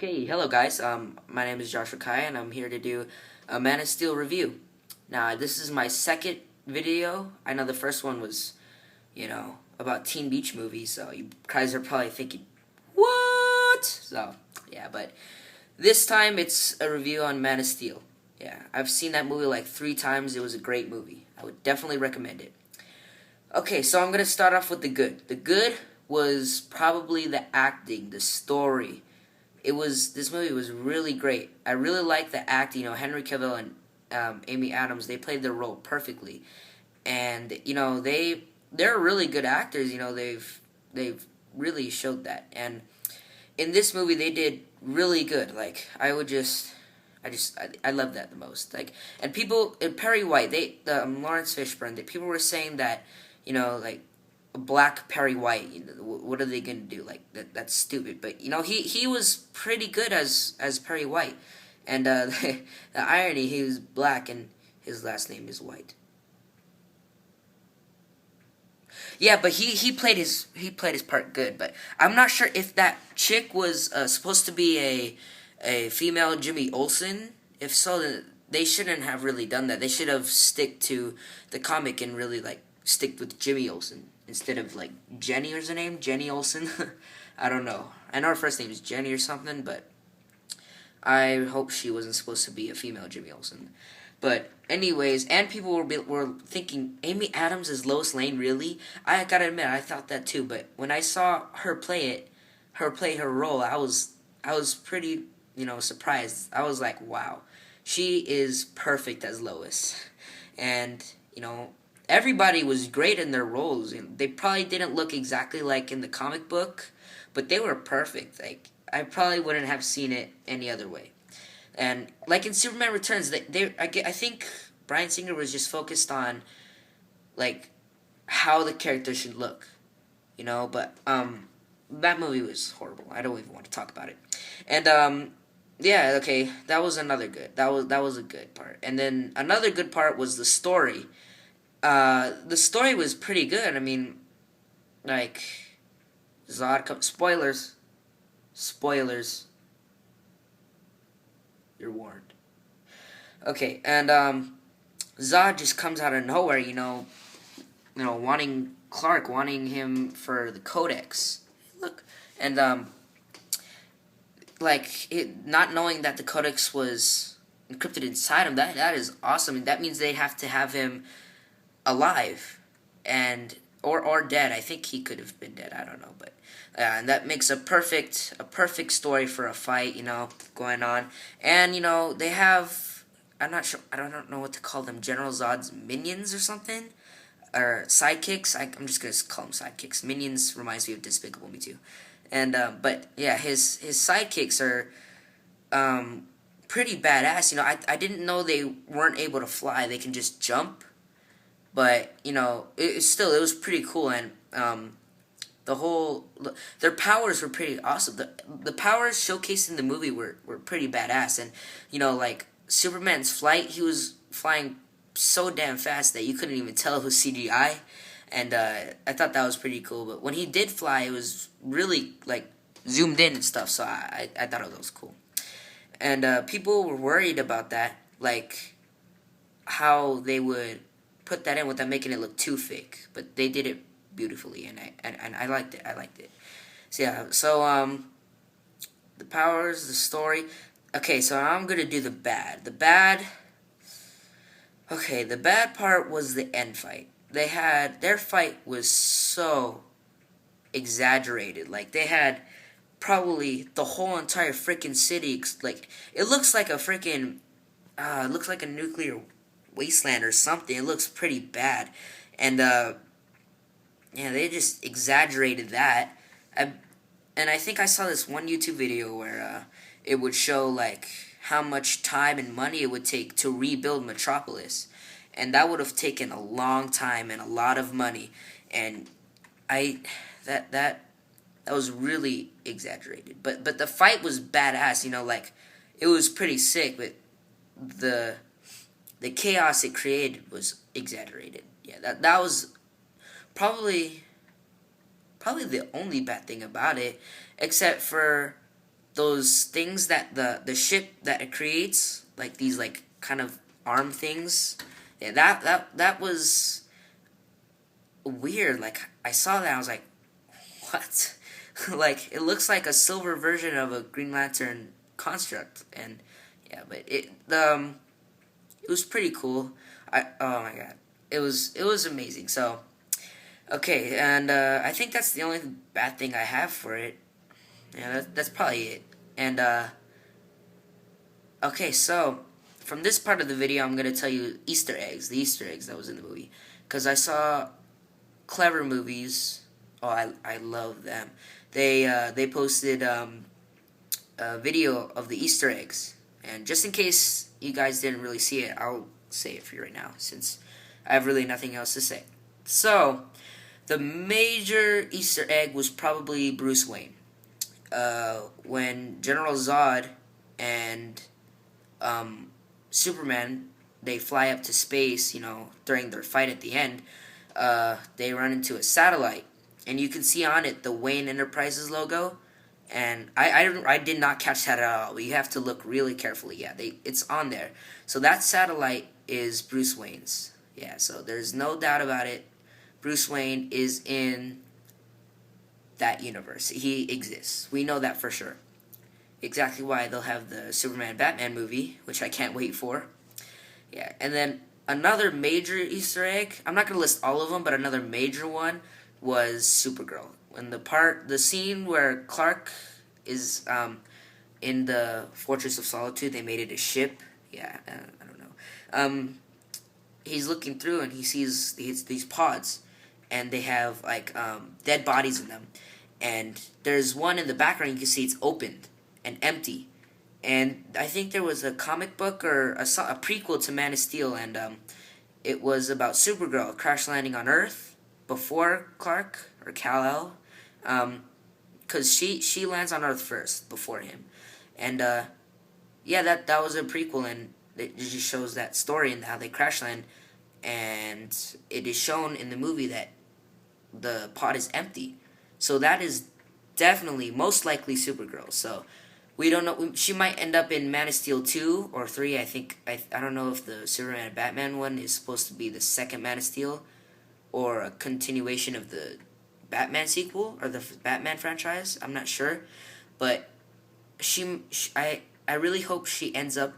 Okay, hello guys. My name is Joshua Kai, and I'm here to do a Man of Steel review. Now, this is my second video. I know the first one was, about Teen Beach movies, so you guys are probably thinking, what? So, yeah, but this time it's a review on Man of Steel. Yeah, I've seen that movie like 3 times. It was a great movie. I would definitely recommend it. Okay, so I'm going to start off with the good. The good was probably the acting, the story. This movie was really great. I really liked the acting. Henry Cavill and Amy Adams, they played their role perfectly, and they're really good actors. They've really showed that, and in this movie they did really good. Like I love that the most. And people, and Perry White, Lawrence Fishburne, people were saying that, like black Perry White. What are they gonna do? Like that's stupid. But he was pretty good as Perry White, and the irony, he was black and his last name is White. Yeah, but he played his part good. But I'm not sure if that chick was supposed to be a female Jimmy Olsen. If so, then they shouldn't have really done that. They should have stick to the comic and really like stick with Jimmy Olsen instead of like Jenny, or her name, Jenny Olsen. I don't know. I know her first name is Jenny or something, but I hope she wasn't supposed to be a female Jimmy Olsen. But anyways, and people were thinking Amy Adams is Lois Lane, really? I gotta admit, I thought that too. But when I saw her play her role, I was pretty surprised. I was like, wow, she is perfect as Lois, and everybody was great in their roles. They probably didn't look exactly like in the comic book, but they were perfect. Like I probably wouldn't have seen it any other way. And like in Superman Returns, I think Bryan Singer was just focused on like how the character should look, But that movie was horrible. I don't even want to talk about it. And yeah, okay, that was another good. That was a good part. And then another good part was the story. The story was pretty good. I mean, like spoilers. You're warned. Okay, and Zod just comes out of nowhere, wanting Clark, wanting him for the Codex. Look, and not knowing that the Codex was encrypted inside him. That is awesome. And that means they'd have to have him alive, and or dead. I think he could have been dead. I don't know, but and that makes a perfect story for a fight, going on. And they have, I'm not sure, I don't know what to call them, General Zod's minions or something, or sidekicks. I'm just gonna call them sidekicks. Minions reminds me of Despicable Me too. And but yeah, his sidekicks are pretty badass. I didn't know they weren't able to fly. They can just jump. But it was pretty cool. And their powers were pretty awesome. The powers showcased in the movie were pretty badass. And like Superman's flight, he was flying so damn fast that you couldn't even tell it was CGI. And I thought that was pretty cool. But when he did fly, it was really like zoomed in and stuff. So I thought it was cool. And people were worried about that, like how they would put that in without making it look too fake. But they did it beautifully, and I liked it. So yeah, the powers, the story. Okay, so I'm gonna do the bad. Okay, the bad part was the end fight. Their fight was so exaggerated. Like they had probably the whole entire freaking city. Like it looks like it looks like a nuclear wasteland or something. It looks pretty bad, and yeah, they just exaggerated that. And I think I saw this one YouTube video where it would show like how much time and money it would take to rebuild Metropolis, and that would have taken a long time and a lot of money. And that was really exaggerated. But the fight was badass. Like it was pretty sick. But the chaos it created was exaggerated. Yeah, that was probably the only bad thing about it, except for those things that the ship that it creates, like these like kind of arm things. Yeah, that was weird. Like I saw that, I was like, what? Like it looks like a silver version of a Green Lantern construct, and yeah, but it was pretty cool. Oh my god, it was amazing. So okay, and I think that's the only bad thing I have for it. Yeah, that's probably it. And okay, so from this part of the video, I'm gonna tell you Easter eggs, the Easter eggs that was in the movie, because I saw Clever Movies. Oh, I love them. They posted a video of the Easter eggs, and just in case you guys didn't really see it, I'll say it for you right now, since I have really nothing else to say. So, the major Easter egg was probably Bruce Wayne. When General Zod and Superman, they fly up to space, during their fight at the end, they run into a satellite, and you can see on it the Wayne Enterprises logo. And I did not catch that at all. But you have to look really carefully. Yeah, it's on there. So that satellite is Bruce Wayne's. Yeah, so there's no doubt about it. Bruce Wayne is in that universe. He exists. We know that for sure. Exactly why they'll have the Superman Batman movie, which I can't wait for. Yeah, and then another major Easter egg, I'm not going to list all of them, but another major one was Supergirl. When the scene where Clark is in the Fortress of Solitude, they made it a ship. Yeah, I don't know. He's looking through and he sees these pods, and they have like dead bodies in them. And there's one in the background, you can see it's opened and empty. And I think there was a comic book or a prequel to Man of Steel, and it was about Supergirl crash landing on Earth before Clark or Kal-El, because she lands on Earth first before him, and yeah, that was a prequel, and it just shows that story and how they crash land, and it is shown in the movie that the pod is empty, so that is definitely most likely Supergirl. So we don't know. She might end up in Man of Steel 2 or 3. I think I don't know if the Superman and Batman one is supposed to be the second Man of Steel, or a continuation of the Batman sequel or the Batman franchise. I'm not sure, but I really hope she ends up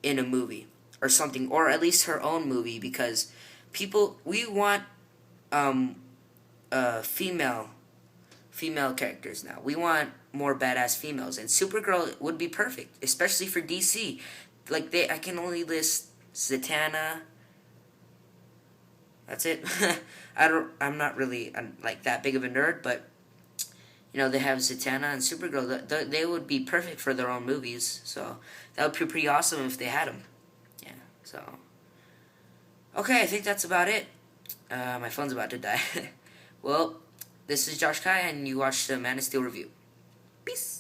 in a movie or something, or at least her own movie, because we want female characters now. We want more badass females, and Supergirl would be perfect, especially for DC. Like I can only list Zatanna. That's it. I'm not really like that big of a nerd, but they have Zatanna and Supergirl. They would be perfect for their own movies. So that would be pretty awesome if they had them. Yeah. So okay, I think that's about it. My phone's about to die. Well, this is Josh Kai, and you watched the Man of Steel review. Peace.